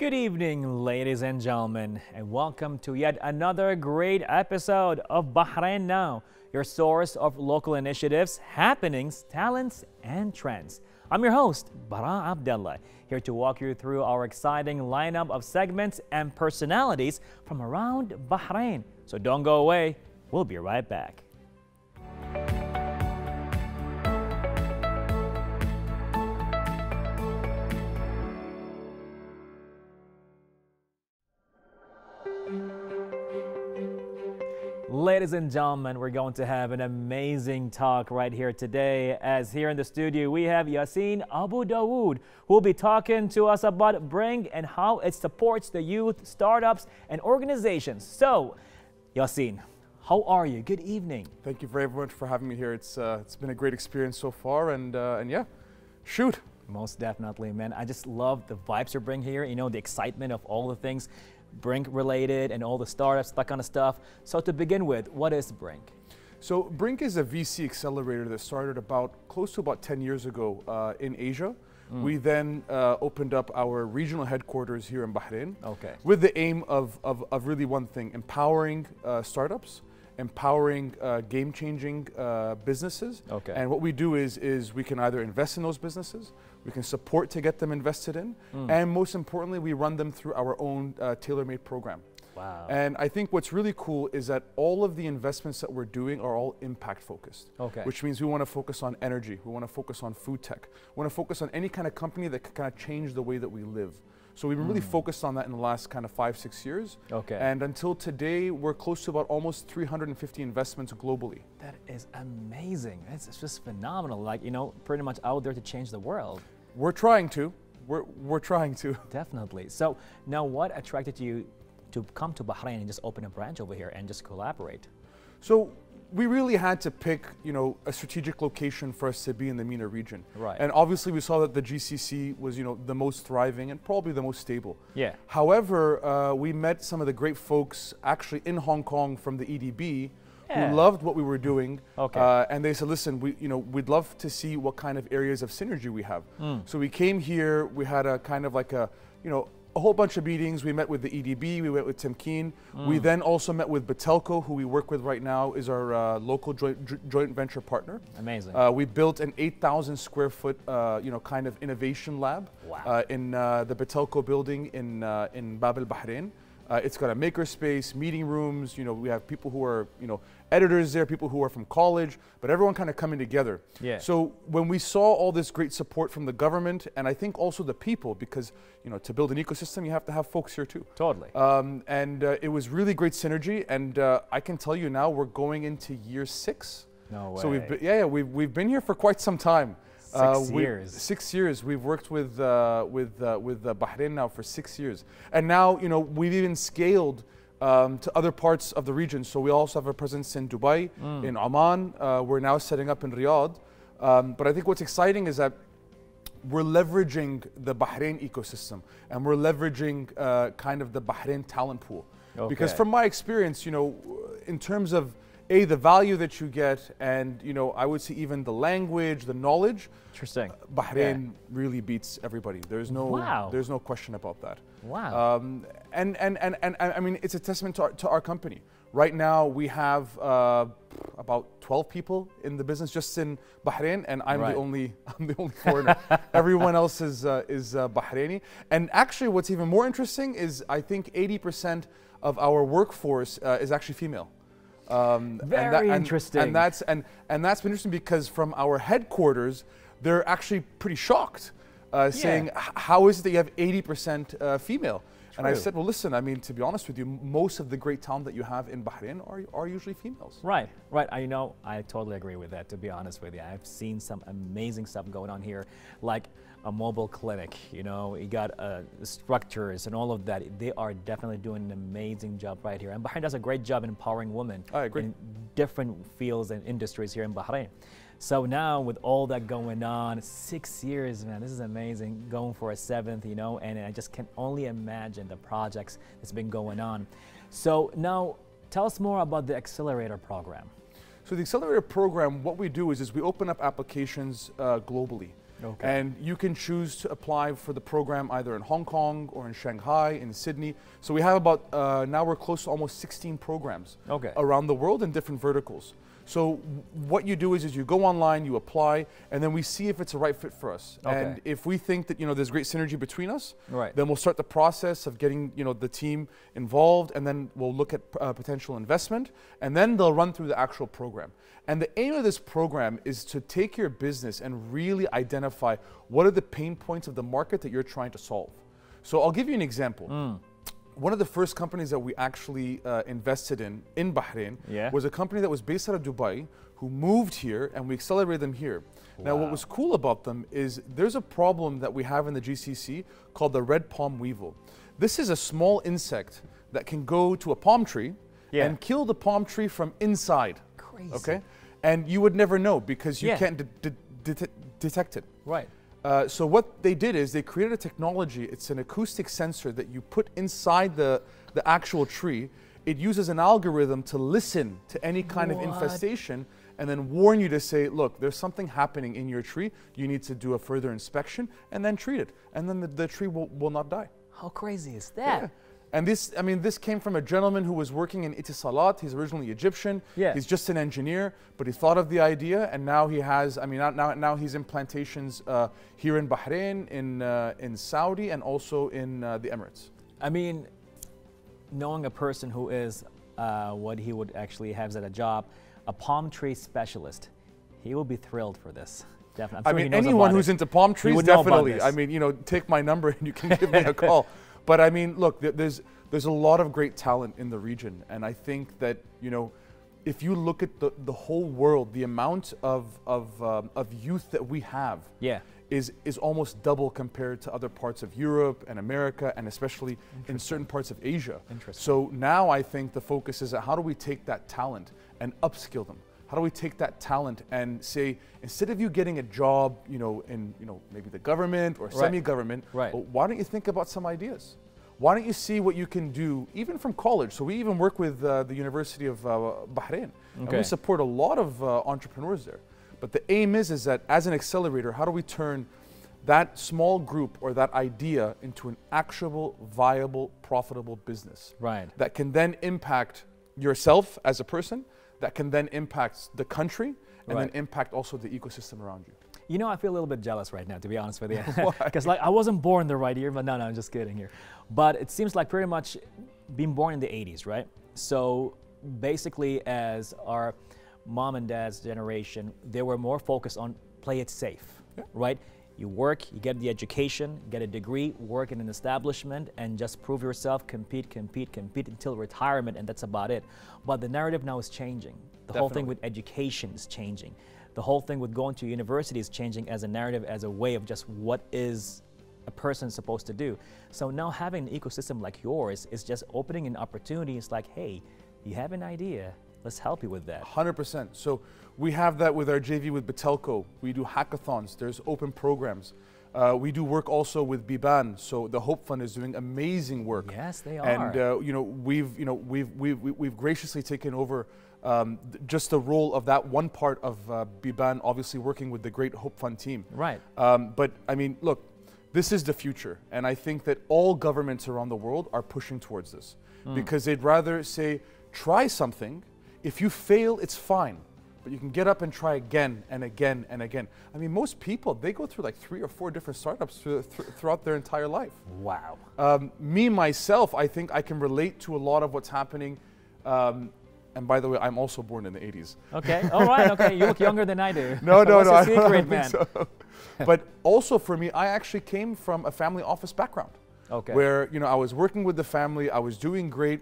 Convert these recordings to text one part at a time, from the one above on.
Good evening, ladies and gentlemen, and welcome to yet another great episode of Bahrain Now, your source of local initiatives, happenings, talents, and trends. I'm your host, Bara Abdulla, here to walk you through our exciting lineup of segments and personalities from around Bahrain. So don't go away, we'll be right back. Ladies and gentlemen, we're going to have an amazing talk right here today, as here in the studio we have Yasin Aboudaoud, who will be talking to us about Brinc and how it supports the youth, startups, and organizations. So, Yasin, how are you? Good evening. Thank you very much for having me here. It's been a great experience so far, and yeah, shoot. Most definitely, man. I just love the vibes you bring here, you know, the excitement of all the things Brinc related and all the startups, that kind of stuff. So to begin with, what is Brinc? So Brinc is a VC accelerator that started close to about 10 years ago in Asia. We then opened up our regional headquarters here in Bahrain, with the aim of really one thing: empowering startups, empowering game-changing businesses. And what we do is we can either invest in those businesses, we can support to get them invested in, and most importantly, we run them through our own tailor-made program. Wow. And I think what's really cool is that all of the investments that we're doing are all impact focused, which means we want to focus on energy, we want to focus on food tech, we want to focus on any kind of company that can kind of change the way that we live. So we've been really focused on that in the last kind of 5-6 years. And until today, we're close to about almost 350 investments globally. That is amazing. It's just phenomenal. Like, you know, pretty much out there to change the world. We're trying to. We're trying to. Definitely. So now what attracted you to come to Bahrain and just open a branch over here and just collaborate? So we really had to pick, you know, a strategic location for us to be in the MENA region. And obviously we saw that the GCC was, you know, the most thriving and probably the most stable. However, we met some of the great folks actually in Hong Kong from the EDB who loved what we were doing. And they said, listen, we'd love to see what kind of areas of synergy we have. So we came here, we had a kind of like a whole bunch of meetings. We met with the EDB, we met with Temkeen. We then also met with Batelco, who we work with right now, is our local joint venture partner. Amazing. We built an 8,000 square foot, kind of innovation lab in the Batelco building in Bab al Bahrain. It's got a makerspace, meeting rooms. You know, we have people who are, editors there, people who are from college, but everyone kind of coming together. So when we saw all this great support from the government, and I think also the people, because to build an ecosystem, you have to have folks here too. Totally. And it was really great synergy, and I can tell you now we're going into year 6. No way. So we've been here for quite some time. 6 years. 6 years. We've worked with Bahrain Now for 6 years, and now we've even scaled to other parts of the region. So we also have a presence in Dubai, in Oman. We're now setting up in Riyadh. But I think what's exciting is that we're leveraging the Bahrain ecosystem, and we're leveraging kind of the Bahrain talent pool. Because from my experience, in terms of the value that you get, and I would say even the language, the knowledge. Interesting. Bahrain really beats everybody. There's no question about that. Wow. And I mean, it's a testament to our company. Right now we have about 12 people in the business just in Bahrain, and I'm the only foreigner. Everyone else is Bahraini. And actually, what's even more interesting is I think 80% of our workforce is actually female. Very interesting. And that's been interesting because from our headquarters, they're actually pretty shocked, saying, how is it that you have 80% female? And I said, well, listen, I mean, to be honest with you, most of the great talent that you have in Bahrain are usually females. Right. I totally agree with that, to be honest with you. I've seen some amazing stuff going on here, like a mobile clinic, you got structures and all of that. They are definitely doing an amazing job right here. And Bahrain does a great job in empowering women in different fields and industries here in Bahrain. So now with all that going on, 6 years, man, this is amazing, going for a 7th, and I just can only imagine the projects that's been going on. So now tell us more about the Accelerator Program. So the Accelerator Program, what we do is we open up applications globally. And you can choose to apply for the program either in Hong Kong or in Shanghai, in Sydney. So we have about, now we're close to almost 16 programs around the world in different verticals. So what you do is you go online, you apply, and then we see if it's a right fit for us. And if we think that there's great synergy between us, then we'll start the process of getting the team involved, and then we'll look at potential investment, and then they'll run through the actual program. And the aim of this program is to take your business and really identify what are the pain points of the market that you're trying to solve. So I'll give you an example. One of the first companies that we actually invested in Bahrain was a company that was based out of Dubai, who moved here, and we accelerated them here. Now, what was cool about them is there's a problem that we have in the GCC called the Red Palm Weevil. This is a small insect that can go to a palm tree and kill the palm tree from inside. Crazy. And you would never know because you can't detect it. So what they did is they created a technology. It's an acoustic sensor that you put inside the actual tree. It uses an algorithm to listen to any kind of infestation and then warn you to say, look, there's something happening in your tree. You need to do a further inspection and then treat it. And then the tree will not die. How crazy is that? And this, this came from a gentleman who was working in Itisalat. He's originally Egyptian. He's just an engineer, but he thought of the idea, and now he has, now he's in plantations here in Bahrain, in Saudi, and also in the Emirates. Knowing a person who is what he would actually have as a job, a palm tree specialist, he will be thrilled for this. Definitely. Anyone who's into palm trees, definitely. Take my number and you can give me a call. But look, there's a lot of great talent in the region, and I think that if you look at the whole world, the amount of youth that we have is almost double compared to other parts of Europe and America, and especially in certain parts of Asia. So now I think the focus is at how do we take that talent and upskill them. How do we take that talent and say, instead of you getting a job, in maybe the government or semi-government, well, why don't you think about some ideas? Why don't you see what you can do, even from college? So we even work with the University of Bahrain, and we support a lot of entrepreneurs there. But the aim is that as an accelerator, how do we turn that small group or that idea into an actual, viable, profitable business that can then impact yourself as a person, that can then impact the country, and then impact also the ecosystem around you. I feel a little bit jealous right now, to be honest with you. Because I wasn't born the right year, but no, I'm just kidding here. But it seems like pretty much being born in the 80s, right? So basically, as our mom and dad's generation, they were more focused on play it safe, right? You work, you get the education, get a degree, work in an establishment, and just prove yourself, compete until retirement, and that's about it. But the narrative now is changing. The whole thing with education is changing. The whole thing with going to university is changing as a narrative, as a way of just what is a person supposed to do. So now having an ecosystem like yours is just opening an opportunity. It's like, hey, you have an idea, let's help you with that. 100%. So we have that with our JV with Betelco. We do hackathons, there's open programs. We do work also with Biban, so the Hope Fund is doing amazing work. Yes, they are. And we've graciously taken over just the role of that one part of Biban, obviously working with the great Hope Fund team. But look, this is the future, and I think that all governments around the world are pushing towards this because they'd rather say, try something. If you fail, it's fine. But you can get up and try again and again and again. Most people, they go through like 3 or 4 different startups throughout their entire life. Wow. Me, myself, I think I can relate to a lot of what's happening. And by the way, I'm also born in the 80s. Okay, all right, okay. You look younger than I do. No, What's your secret, man? So. But also for me, I actually came from a family office background. Where, I was working with the family, I was doing great.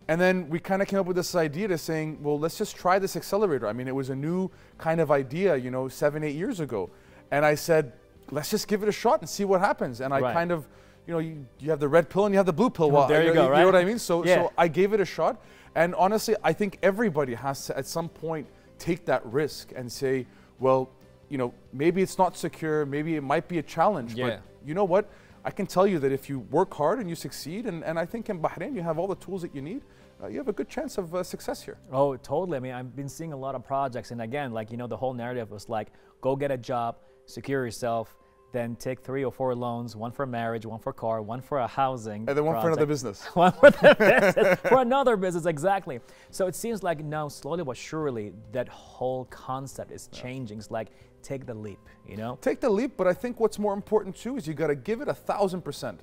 And then we kind of came up with this idea to saying, well, let's just try this accelerator. It was a new kind of idea, 7, 8 years ago. And I said, let's just give it a shot and see what happens. And I kind of, you have the red pill and you have the blue pill. Well, there you go, right? You know what I mean? So I gave it a shot. And honestly, I think everybody has to, at some point, take that risk and say, well, maybe it's not secure, maybe it might be a challenge, but you know what? I can tell you that if you work hard and you succeed, and I think in Bahrain you have all the tools that you need, you have a good chance of success here. Oh, totally. I've been seeing a lot of projects, and again, the whole narrative was like, go get a job, secure yourself, then take 3 or 4 loans, one for marriage, one for car, one for a housing and then one project, for another business. One for the business, for another business, exactly. So it seems like now, slowly but surely, that whole concept is changing. It's like, take the leap, you know? Take the leap, but I think what's more important too is you got to give it 1,000%.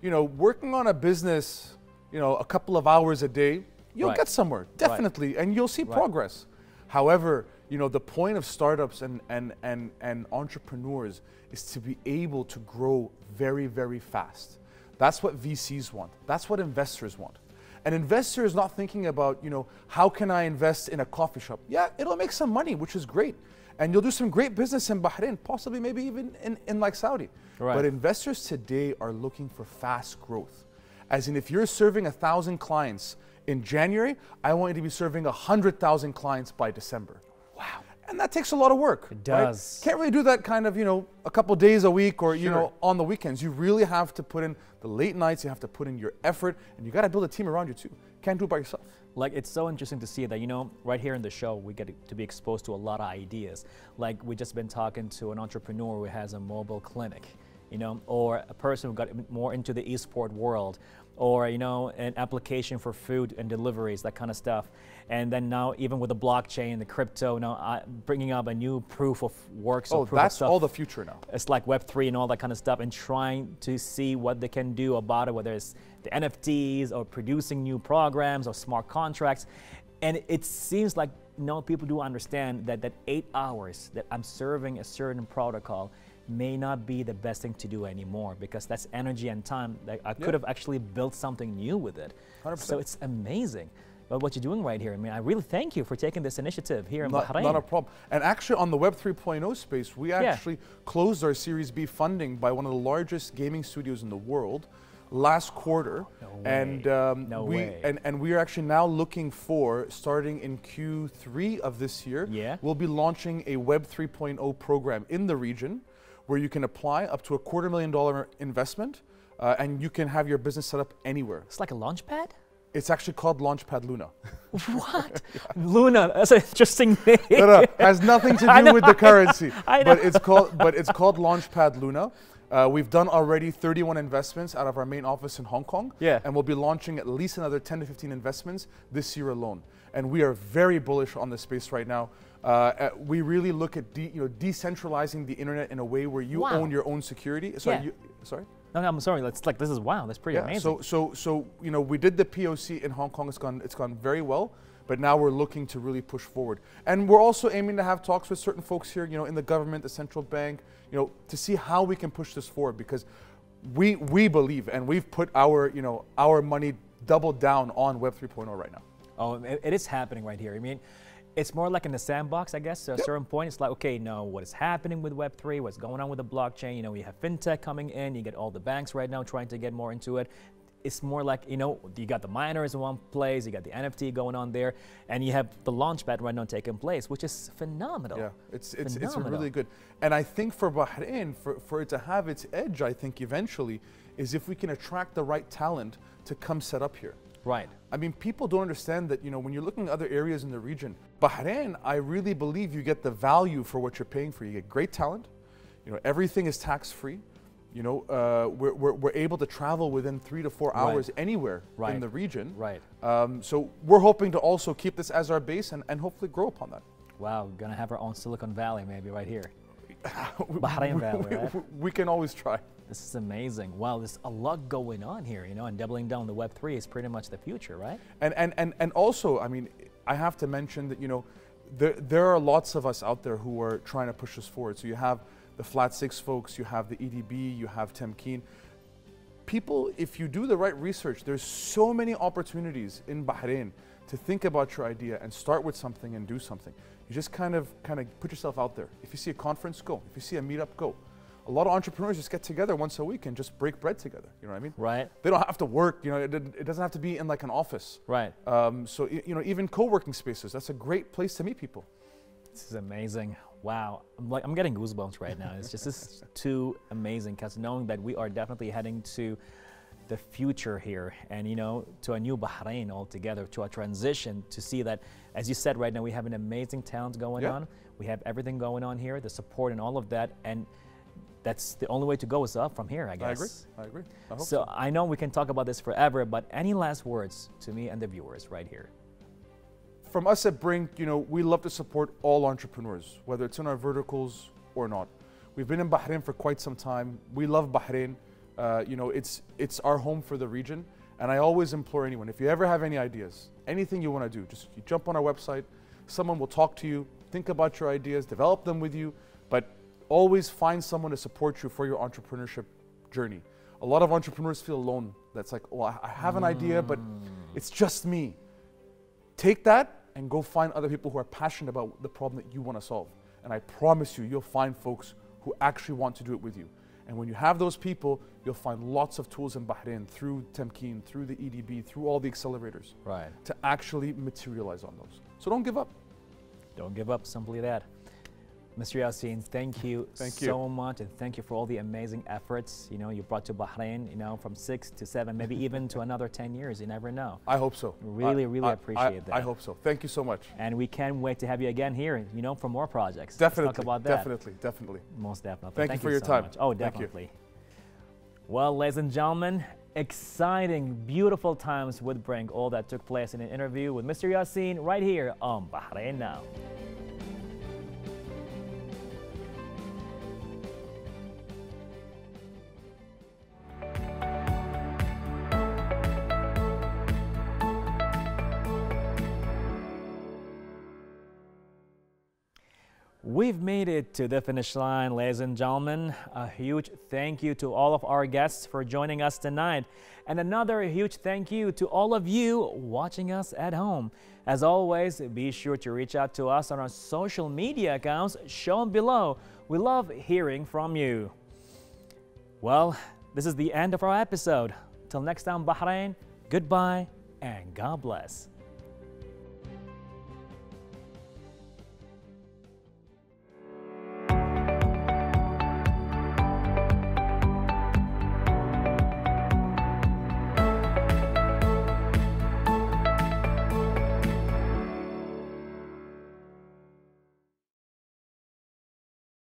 You know, working on a business, you know, a couple of hours a day, you'll get somewhere, definitely, and you'll see progress. However, you know, the point of startups and entrepreneurs is to be able to grow very, very fast. That's what VCs want. That's what investors want. An investor is not thinking about, you know, how can I invest in a coffee shop? Yeah, it'll make some money, which is great. And you'll do some great business in Bahrain, possibly maybe even in like Saudi. But investors today are looking for fast growth. As in, if you're serving 1,000 clients in January, I want you to be serving 100,000 clients by December. Wow. And that takes a lot of work. It does. Right? Can't really do that kind of, you know, a couple days a week or, you know, on the weekends. You really have to put in the late nights, you have to put in your effort, and you got to build a team around you too. Can't do it by yourself. Like, it's so interesting to see that, you know, right here in the show, we get to be exposed to a lot of ideas. Like, we just been talking to an entrepreneur who has a mobile clinic, you know, or a person who got more into the e-sport world, or, you know, an application for food and deliveries, that kind of stuff. And then now, even with the blockchain, the crypto, now bringing up a new proof of work. So that's all the future now. It's like Web3 and all that kind of stuff, and trying to see what they can do about it, whether it's the NFTs or producing new programs or smart contracts. And it seems like, you know, people do understand that 8 hours that I'm serving a certain protocol may not be the best thing to do anymore, because that's energy and time that I could have actually built something new with it. 100%. So it's amazing. But what you're doing right here, I mean, I really thank you for taking this initiative here in Bahrain. Not a problem. And actually, on the Web 3.0 space, we actually closed our Series B funding by one of the largest gaming studios in the world last quarter. No way. And we are actually now looking for, starting in Q3 of this year, we'll be launching a Web 3.0 program in the region, where you can apply up to a $250,000 investment, and you can have your business set up anywhere. It's like a launch pad? It's actually called Launchpad Luna. What? Luna, that's an interesting name. No, has nothing to do with the currency. But it's called Launchpad Luna. We've done already 31 investments out of our main office in Hong Kong. And we'll be launching at least another 10 to 15 investments this year alone. And we are very bullish on this space right now. We really look at decentralizing the internet in a way where you own your own security. Sorry, sorry? No, I'm sorry. This is wow. That's pretty amazing. So you know, we did the POC in Hong Kong. It's gone very well. But now we're looking to really push forward, and we're also aiming to have talks with certain folks here, you know, in the government, the central bank, you know, to see how we can push this forward, because we believe, and we've put our money doubled down on Web 3.0 right now. Oh, it is happening right here. I mean, it's more like in the sandbox, I guess. At a certain point, it's like, okay, no, what is happening with Web3? What's going on with the blockchain? You know, you have fintech coming in. You get all the banks right now trying to get more into it. It's more like, you know, you got the miners in one place, you got the NFT going on there, and you have the launchpad right now taking place, which is phenomenal. Yeah, it's really good. And I think for Bahrain, for it to have its edge, I think eventually, is if we can attract the right talent to come set up here. Right. I mean, people don't understand that, you know, when you're looking at other areas in the region, Bahrain, I really believe you get the value for what you're paying for. You get great talent, you know, everything is tax-free. You know, we're able to travel within 3 to 4 hours anywhere in the region. Right. So we're hoping to also keep this as our base and hopefully grow upon that. Wow, we're going to have our own Silicon Valley maybe right here. Bahrain Valley, right? We can always try. This is amazing. Wow, there's a lot going on here, you know, and doubling down the Web3 is pretty much the future, right? And also, I mean, I have to mention that, you know, there are lots of us out there who are trying to push this forward. So you have the Flat 6 folks, you have the EDB, you have Temkeen. People, if you do the right research, there's so many opportunities in Bahrain to think about your idea and start with something and do something. You just kind of put yourself out there. If you see a conference, go. If you see a meetup, go. A lot of entrepreneurs just get together once a week and just break bread together. You know what I mean? Right. They don't have to work. You know, it doesn't have to be in like an office. Right. So you know, even co-working spaces. That's a great place to meet people. This is amazing. Wow, I'm getting goosebumps right now. It's just too amazing, because knowing that we are definitely heading to the future here, and you know, to a new Bahrain altogether, to a transition, to see that, as you said right now, we have an amazing talent going on. We have everything going on here, the support and all of that, and that's the only way to go is up from here, I guess. I agree. I hope so. I know we can talk about this forever, but any last words to me and the viewers right here? From us at Brinc, we love to support all entrepreneurs, whether it's in our verticals or not. We've been in Bahrain for quite some time. We love Bahrain. It's our home for the region. And I always implore anyone, if you ever have any ideas, anything you want to do, just you jump on our website, someone will talk to you, think about your ideas, develop them with you, but always find someone to support you for your entrepreneurship journey. A lot of entrepreneurs feel alone. That's like, well, I have an idea, but it's just me. Take that and go find other people who are passionate about the problem that you want to solve. And I promise you, you'll find folks who actually want to do it with you. And when you have those people, you'll find lots of tools in Bahrain through Temkeen, through the EDB, through all the accelerators, to actually materialize on those. So don't give up. Don't give up, simply that. Mr. Yasin, thank you so much, and thank you for all the amazing efforts you brought to Bahrain, from 6 to 7, maybe even to another 10 years, you never know. I hope so. Really appreciate that. I hope so. Thank you so much. And we can't wait to have you again here, for more projects. Definitely. Let's talk about that. Definitely. Most definitely. Thank you for your time. Oh, definitely. Well, ladies and gentlemen, exciting, beautiful times with Brinc. All that took place in an interview with Mr. Yasin right here on Bahrain Now. We've made it to the finish line, ladies and gentlemen. A huge thank you to all of our guests for joining us tonight. And another huge thank you to all of you watching us at home. As always, be sure to reach out to us on our social media accounts shown below. We love hearing from you. Well, this is the end of our episode. Till next time, Bahrain, goodbye and God bless.